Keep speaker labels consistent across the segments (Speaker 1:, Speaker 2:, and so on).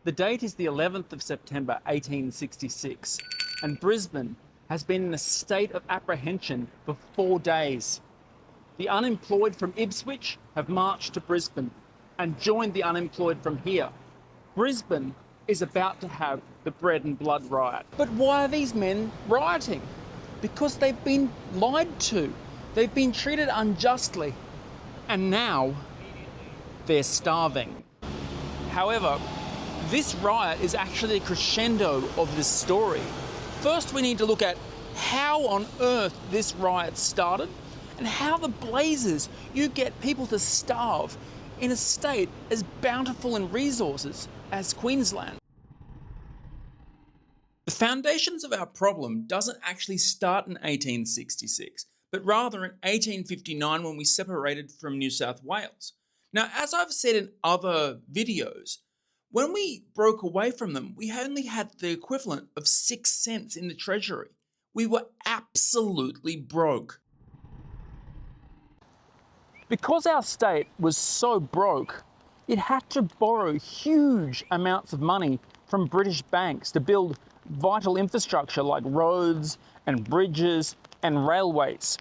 Speaker 1: The date is the 11th of September 1866, and Brisbane has been in a state of apprehension for 4 days. The unemployed from Ipswich have marched to Brisbane and joined the unemployed from here. Brisbane is about to have the bread and blood riot. But why are these men rioting? Because they've been lied to. They've been treated unjustly. And now they're starving. However, this riot is actually a crescendo of this story. First, we need to look at how on earth this riot started and how the blazes you get people to starve in a state as bountiful in resources as Queensland. The foundations of our problem doesn't actually start in 1866, but rather in 1859 when we separated from New South Wales. Now, as I've said in other videos, when we broke away from them, we only had the equivalent of 6 cents in the treasury. We were absolutely broke. Because our state was so broke, it had to borrow huge amounts of money from British banks to build vital infrastructure like roads and bridges and railways.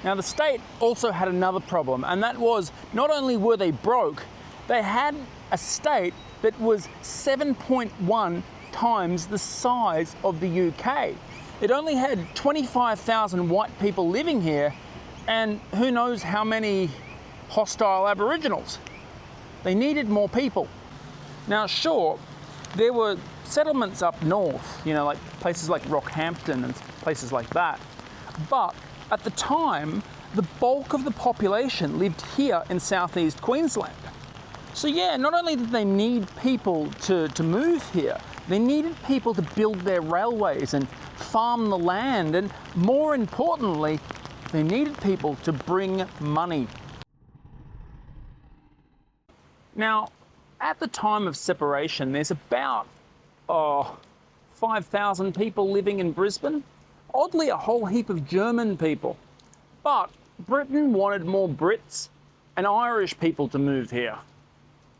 Speaker 1: Now, the state also had another problem, and that was not only were they broke, they had a state that was 7.1 times the size of the UK. It only had 25,000 white people living here, and who knows how many hostile Aboriginals. They needed more people. Now, sure, there were settlements up north, like places like Rockhampton and places like that. But at the time, the bulk of the population lived here in southeast Queensland. So yeah, not only did they need people to move here, they needed people to build their railways and farm the land, and more importantly, they needed people to bring money. Now, at the time of separation, there's about 5,000 people living in Brisbane. Oddly, a whole heap of German people. But Britain wanted more Brits and Irish people to move here.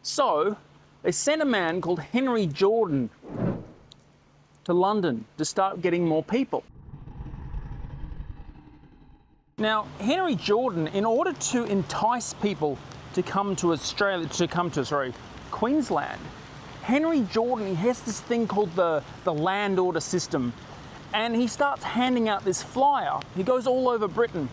Speaker 1: So they sent a man called Henry Jordan to London to start getting more people. Now, Henry Jordan, in order to entice people to come to Queensland, Henry Jordan, he has this thing called the land order system, and he starts handing out this flyer. He goes all over Britain.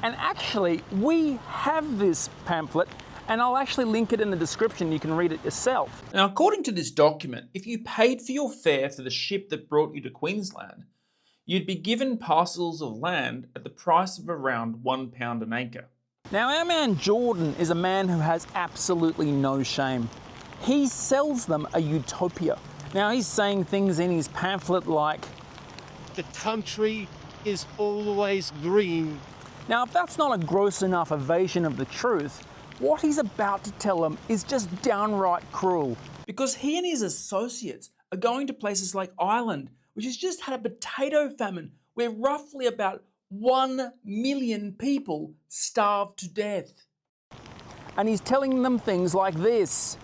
Speaker 1: And actually, we have this pamphlet, and I'll actually link it in the description. You can read it yourself. Now, according to this document, if you paid for your fare for the ship that brought you to Queensland, you'd be given parcels of land at the price of around £1 an acre. Now, our man Jordan is a man who has absolutely no shame. He sells them a utopia. Now, he's saying things in his pamphlet like,
Speaker 2: "The country is always green."
Speaker 1: Now, if that's not a gross enough evasion of the truth, what he's about to tell them is just downright cruel. Because he and his associates are going to places like Ireland, which has just had a potato famine where roughly about 1 million people starved to death. And he's telling them things like this.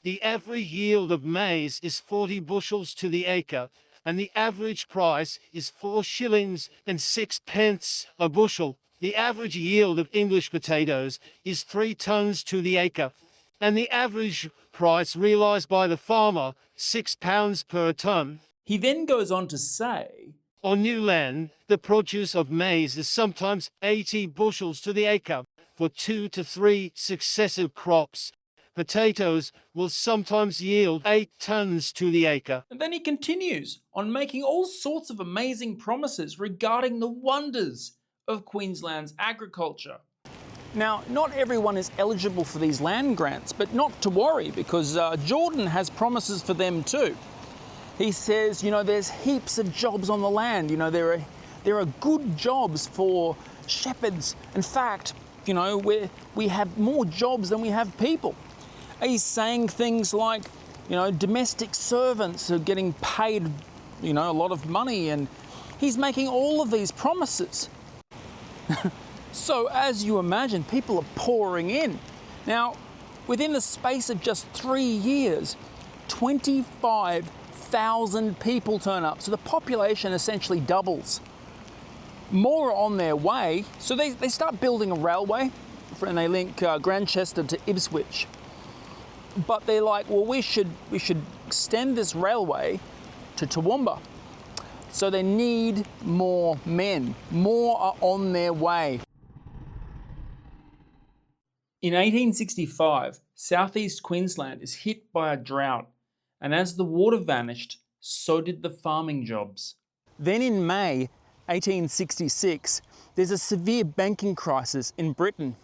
Speaker 2: The average yield of maize is 40 bushels to the acre, and the average price is 4 shillings and 6 pence a bushel. The average yield of English potatoes is 3 tons to the acre, and the average price realised by the farmer, £6 per tonne.
Speaker 1: He then goes on to say,
Speaker 2: on new land, the produce of maize is sometimes 80 bushels to the acre for 2 to 3 successive crops. Potatoes will sometimes yield 8 tons to the acre.
Speaker 1: And then he continues on making all sorts of amazing promises regarding the wonders of Queensland's agriculture. Now, not everyone is eligible for these land grants, but not to worry, because Jordan has promises for them too. He says, there's heaps of jobs on the land. There are good jobs for shepherds. In fact, we have more jobs than we have people. He's saying things like, domestic servants are getting paid, a lot of money, and he's making all of these promises. So as you imagine, people are pouring in. Now, Within the space of just 3 years, 25,000 people turn up. So the population essentially doubles. More are on their way. So they start building a railway and they link Grantchester to Ipswich. But they're like, well, we should extend this railway to Toowoomba. So they need more men. More are on their way. In 1865, southeast Queensland is hit by a drought, and as the water vanished, so did the farming jobs. Then in May 1866, there's a severe banking crisis in Britain.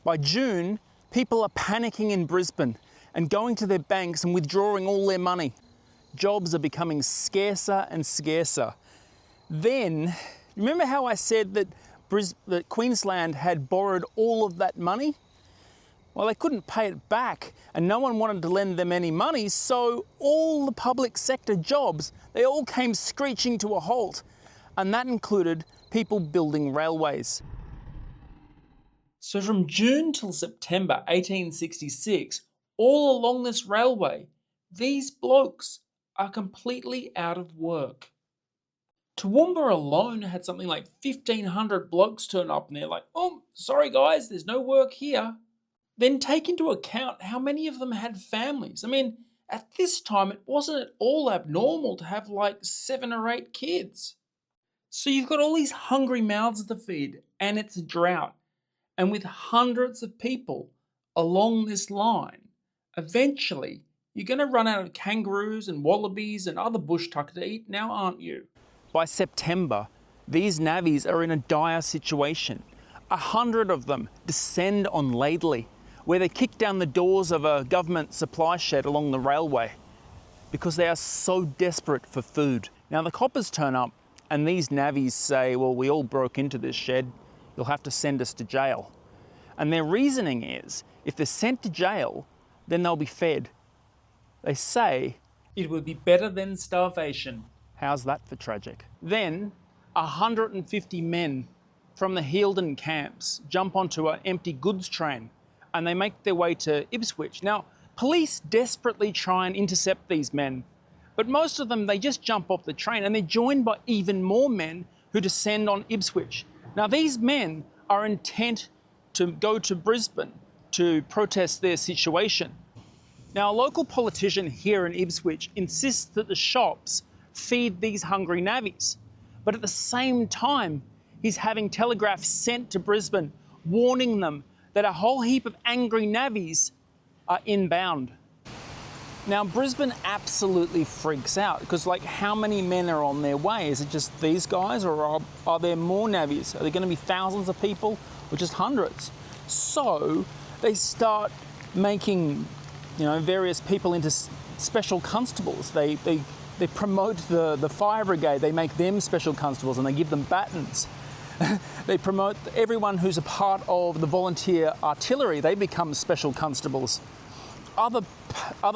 Speaker 1: By June, people are panicking in Brisbane and going to their banks and withdrawing all their money. Jobs are becoming scarcer and scarcer. Then, remember how I said that Queensland had borrowed all of that money? Well, they couldn't pay it back and no one wanted to lend them any money, so all the public sector jobs, they all came screeching to a halt. And that included people building railways. So from June till September 1866, all along this railway, these blokes are completely out of work. Toowoomba alone had something like 1,500 blokes turn up and they're like, oh, sorry guys, there's no work here. Then take into account how many of them had families. I mean, at this time, it wasn't at all abnormal to have like 7 or 8 kids. So you've got all these hungry mouths to feed and it's a drought. And with hundreds of people along this line, eventually you're going to run out of kangaroos and wallabies and other bush tucker to eat now, aren't you? By September, these navvies are in a dire situation. 100 of them descend on Laidley, where they kick down the doors of a government supply shed along the railway because they are so desperate for food. Now the coppers turn up and these navvies say, well, we all broke into this shed, you'll have to send us to jail. And their reasoning is, if they're sent to jail, then they'll be fed. They say, it would be better than starvation. How's that for tragic? Then 150 men from the Healden camps jump onto an empty goods train and they make their way to Ipswich. Now, police desperately try and intercept these men, but most of them, they just jump off the train and they're joined by even more men who descend on Ipswich. Now, these men are intent to go to Brisbane to protest their situation. Now, a local politician here in Ipswich insists that the shops feed these hungry navvies, but at the same time, he's having telegraphs sent to Brisbane warning them that a whole heap of angry navvies are inbound. Now, Brisbane absolutely freaks out because, like, how many men are on their way? Is it just these guys or are there more navvies? Are there going to be thousands of people or just hundreds? So they start making, various people into special constables. They promote the fire brigade. They make them special constables and they give them batons. They promote everyone who's a part of the volunteer artillery. They become special constables. Other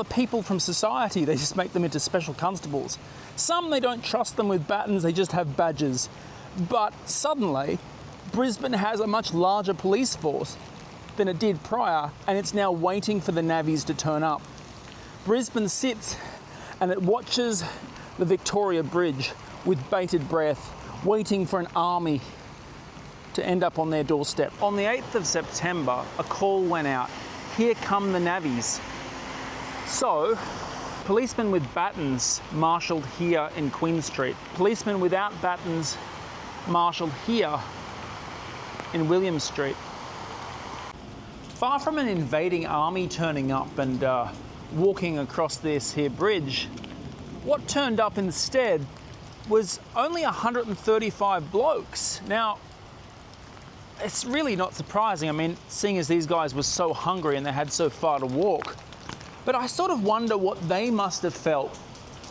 Speaker 1: people from society, they just make them into special constables. Some, they don't trust them with batons, they just have badges. But suddenly, Brisbane has a much larger police force than it did prior, and it's now waiting for the navvies to turn up. Brisbane sits and it watches the Victoria Bridge with bated breath, waiting for an army to end up on their doorstep. On the 8th of September, a call went out. Here come the navvies. So, policemen with batons marshalled here in Queen Street. Policemen without batons marshalled here in William Street. Far from an invading army turning up and walking across this here bridge, what turned up instead was only 135 blokes. Now, it's really not surprising, I mean, seeing as these guys were so hungry and they had so far to walk. But I sort of wonder what they must have felt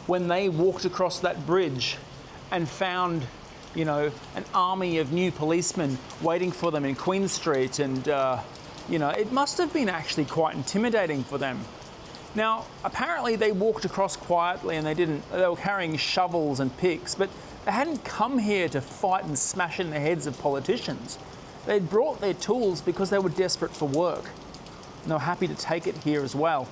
Speaker 1: when they walked across that bridge and found, an army of new policemen waiting for them in Queen Street. And, it must have been actually quite intimidating for them. Now, apparently they walked across quietly and they were carrying shovels and picks, but they hadn't come here to fight and smash in the heads of politicians. They'd brought their tools because they were desperate for work. and they were happy to take it here as well.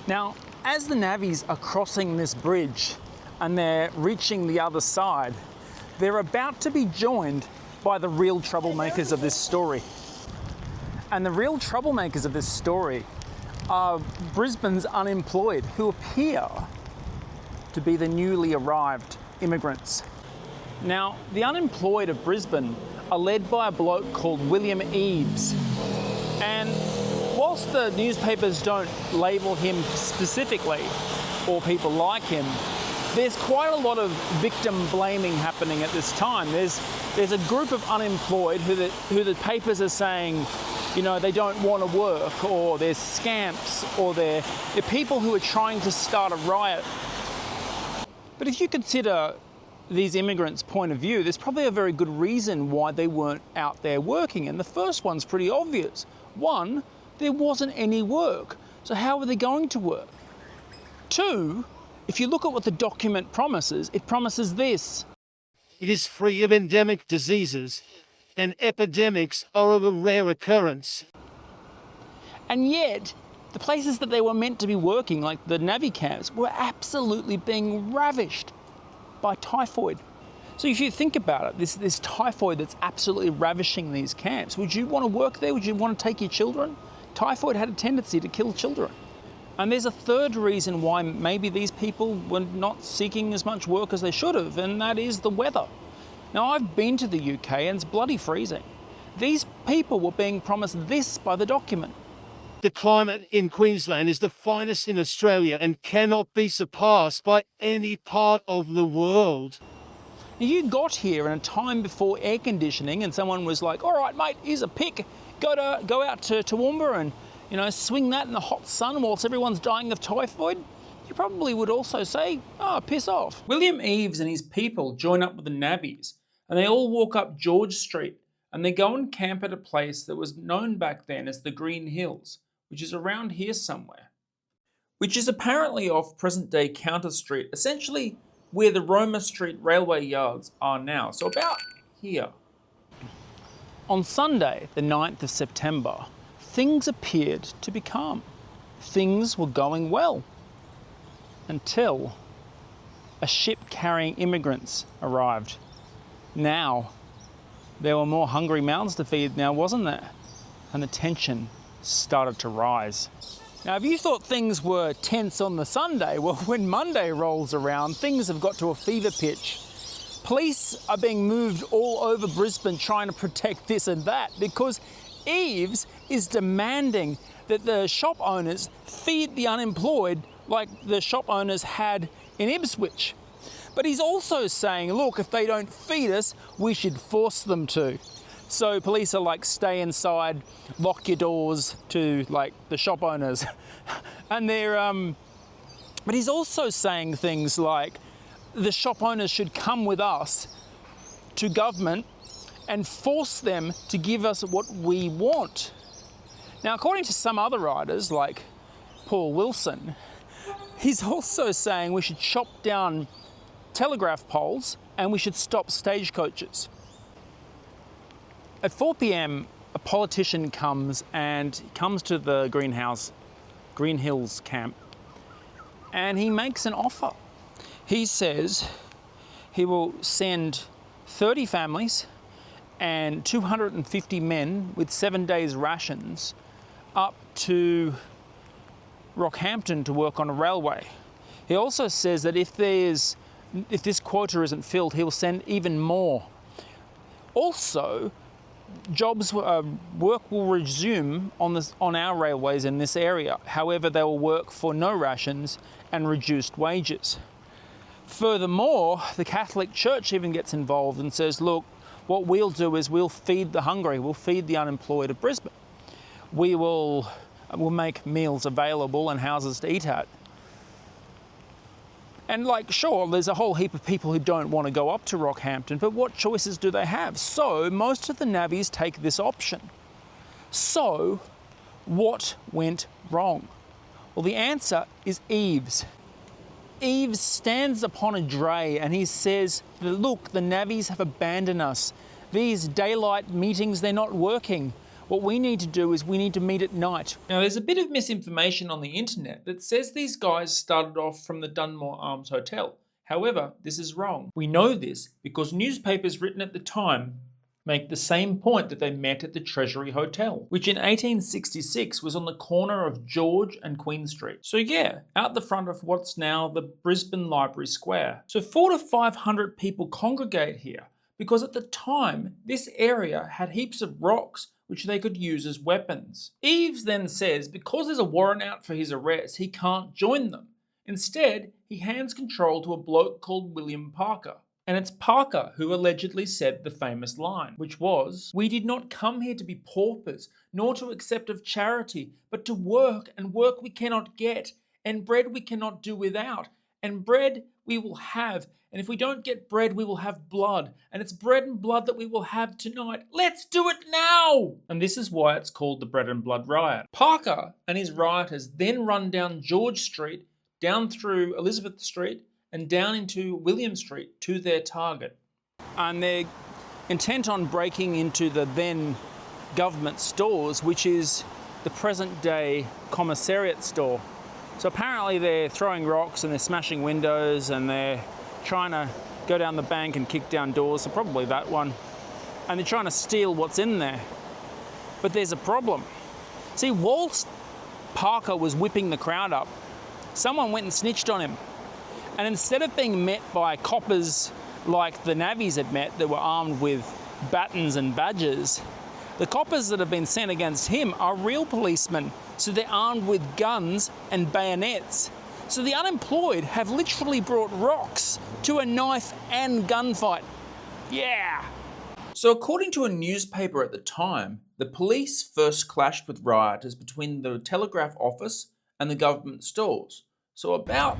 Speaker 1: Now, as the navvies are crossing this bridge and they're reaching the other side, they're about to be joined by the real troublemakers of this story. And the real troublemakers of this story are Brisbane's unemployed, who appear to be the newly arrived immigrants. Now, the unemployed of Brisbane are led by a bloke called William Eves. And whilst the newspapers don't label him specifically, or people like him, there's quite a lot of victim blaming happening at this time. There's a group of unemployed who the papers are saying, you know, they don't want to work, or they're scamps, or they're people who are trying to start a riot. But if you consider these immigrants' point of view, there's probably a very good reason why they weren't out there working. And the first one's pretty obvious. One, there wasn't any work. So how were they going to work? Two, if you look at what the document promises, it promises this.
Speaker 2: It is free of endemic diseases, and epidemics are of a rare occurrence.
Speaker 1: And yet, the places that they were meant to be working, like the navvy camps, were absolutely being ravished by typhoid. So if you think about it, this typhoid that's absolutely ravishing these camps, would you want to work there? Would you want to take your children? Typhoid had a tendency to kill children. And there's a third reason why maybe these people were not seeking as much work as they should have, and that is the weather. Now, I've been to the UK and it's bloody freezing. These people were being promised this by the document.
Speaker 2: The climate in Queensland is the finest in Australia and cannot be surpassed by any part of the world.
Speaker 1: Now, you got here in a time before air conditioning and someone was like, all right, mate, here's a pick. Go out to Toowoomba and, you know, swing that in the hot sun whilst everyone's dying of typhoid. You probably would also say, oh, piss off. William Eves and his people join up with the navvies and they all walk up George Street and they go and camp at a place that was known back then as the Green Hills, which is around here somewhere, which is apparently off present-day Counter Street, essentially where the Roma Street railway yards are now, so about here. On Sunday, the 9th of September, things appeared to be calm. Things were going well until a ship carrying immigrants arrived. Now, there were more hungry mouths to feed now, wasn't there? And the tension started to rise. Now, if you thought things were tense on the Sunday, well, when Monday rolls around, things have got to a fever pitch. Police are being moved all over Brisbane trying to protect this and that because Eves is demanding that the shop owners feed the unemployed like the shop owners had in Ipswich. But he's also saying, look, if they don't feed us, we should force them to. So police are like, stay inside, lock your doors to like the shop owners. And but he's also saying things like the shop owners should come with us to government and force them to give us what we want. Now, according to some other writers like Paul Wilson, he's also saying we should chop down telegraph poles and we should stop stagecoaches. At 4 p.m, a politician comes to the Green Hills camp, and he makes an offer. He says he will send 30 families and 250 men with 7 days rations up to Rockhampton to work on a railway. He also says that if this quota isn't filled, he'll send even more. Also, work will resume on our railways in this area. However, they will work for no rations and reduced wages. Furthermore, the Catholic Church even gets involved and says, look, what we'll do is we'll feed the hungry, we'll feed the unemployed of Brisbane. We'll make meals available and houses to eat at. And like, sure, there's a whole heap of people who don't want to go up to Rockhampton, but what choices do they have? So most of the navvies take this option. So what went wrong? Well, the answer is Eves. Eves stands upon a dray and he says, look, the navvies have abandoned us These daylight meetings, they're not working. What we need to do is we need to meet at night.
Speaker 3: Now, there's a bit of misinformation on the internet that says these guys started off from the Dunmore Arms Hotel. However, this is wrong. We know this because newspapers written at the time make the same point that they met at the Treasury Hotel, which in 1866 was on the corner of George and Queen Street. So yeah, out the front of what's now the Brisbane Library Square. So 400 to 500 people congregate here because at the time, this area had heaps of rocks which they could use as weapons. Eves then says because there's a warrant out for his arrest, he can't join them. Instead, he hands control to a bloke called William Parker. And it's Parker who allegedly said the famous line, which was, "We did not come here to be paupers, nor to accept of charity, but to work, and work we cannot get, and bread we cannot do without, and bread we will have, and if we don't get bread, we will have blood, and it's bread and blood that we will have tonight. Let's do it now!" And this is why it's called the Bread and Blood Riot. Parker and his rioters then run down George Street, down through Elizabeth Street, and down into William Street to their target.
Speaker 1: And they're intent on breaking into the then government stores, which is the present day commissariat store. So apparently they're throwing rocks and they're smashing windows and they're trying to go down the bank and kick down doors, so probably that one. And they're trying to steal what's in there. But there's a problem. See, whilst Parker was whipping the crowd up, someone went and snitched on him. And instead of being met by coppers like the navvies had met that were armed with batons and badges, the coppers that have been sent against him are real policemen. So they're armed with guns and bayonets. So the unemployed have literally brought rocks to a knife and gunfight. Yeah.
Speaker 3: So according to a newspaper at the time, the police first clashed with rioters between the telegraph office and the government stores. So about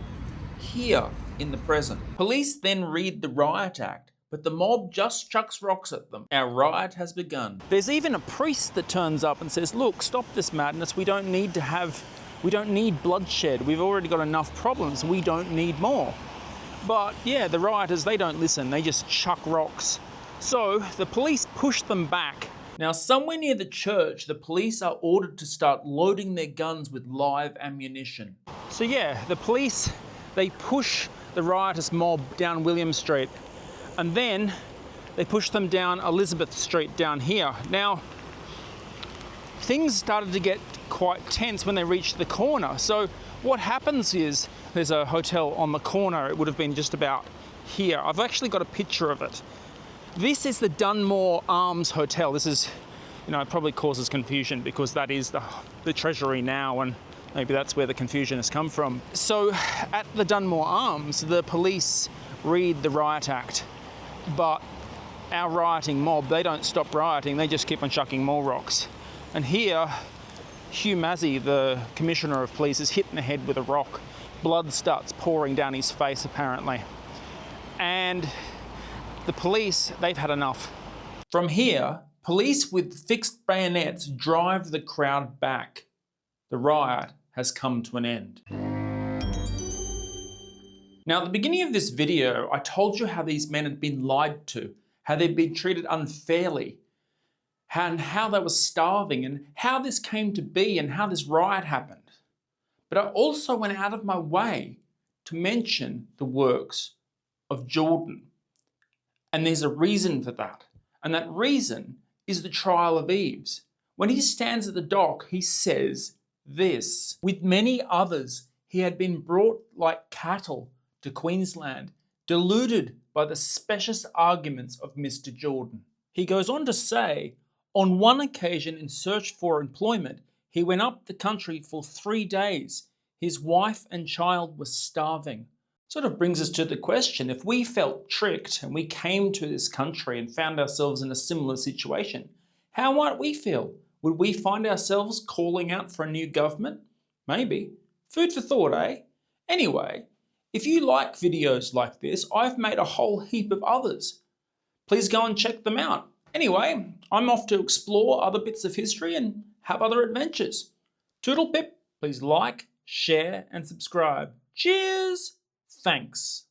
Speaker 3: here in the present. Police then read the Riot Act, but the mob just chucks rocks at them. Our riot has begun.
Speaker 1: There's even a priest that turns up and says, look, stop this madness. We don't need bloodshed. We've already got enough problems. We don't need more. But yeah, the rioters, they don't listen. They just chuck rocks. So the police push them back.
Speaker 3: Now, somewhere near the church, the police are ordered to start loading their guns with live ammunition.
Speaker 1: So yeah, the police, they push the riotous mob down William Street, and then they push them down Elizabeth Street down here. Now, things started to get quite tense when they reached the corner. So what happens is there's a hotel on the corner. It would have been just about here. I've actually got a picture of it. This is the Dunmore Arms Hotel. This is, it probably causes confusion because that is the Treasury now, and maybe that's where the confusion has come from. So at the Dunmore Arms, the police read the Riot Act, but our rioting mob, they don't stop rioting, they just keep on chucking more rocks. And here, Hugh Massey, the Commissioner of Police, is hit in the head with a rock. Blood starts pouring down his face, apparently. And the police, they've had enough.
Speaker 3: From here, police with fixed bayonets drive the crowd back. The riot has come to an end. Now, at the beginning of this video, I told you how these men had been lied to, how they'd been treated unfairly, and how they were starving, and how this came to be, and how this riot happened. But I also went out of my way to mention the works of Jordan. And there's a reason for that. And that reason is the trial of Eves. When he stands at the dock, he says this: with many others, he had been brought like cattle to Queensland, deluded by the specious arguments of Mr. Jordan. He goes on to say, on one occasion in search for employment, he went up the country for 3 days. His wife and child were starving. Sort of brings us to the question, if we felt tricked and we came to this country and found ourselves in a similar situation, how might we feel? Would we find ourselves calling out for a new government? Maybe. Food for thought, eh? Anyway, if you like videos like this, I've made a whole heap of others. Please go and check them out. Anyway, I'm off to explore other bits of history and have other adventures. Toodle pip, please like, share and subscribe. Cheers! Thanks.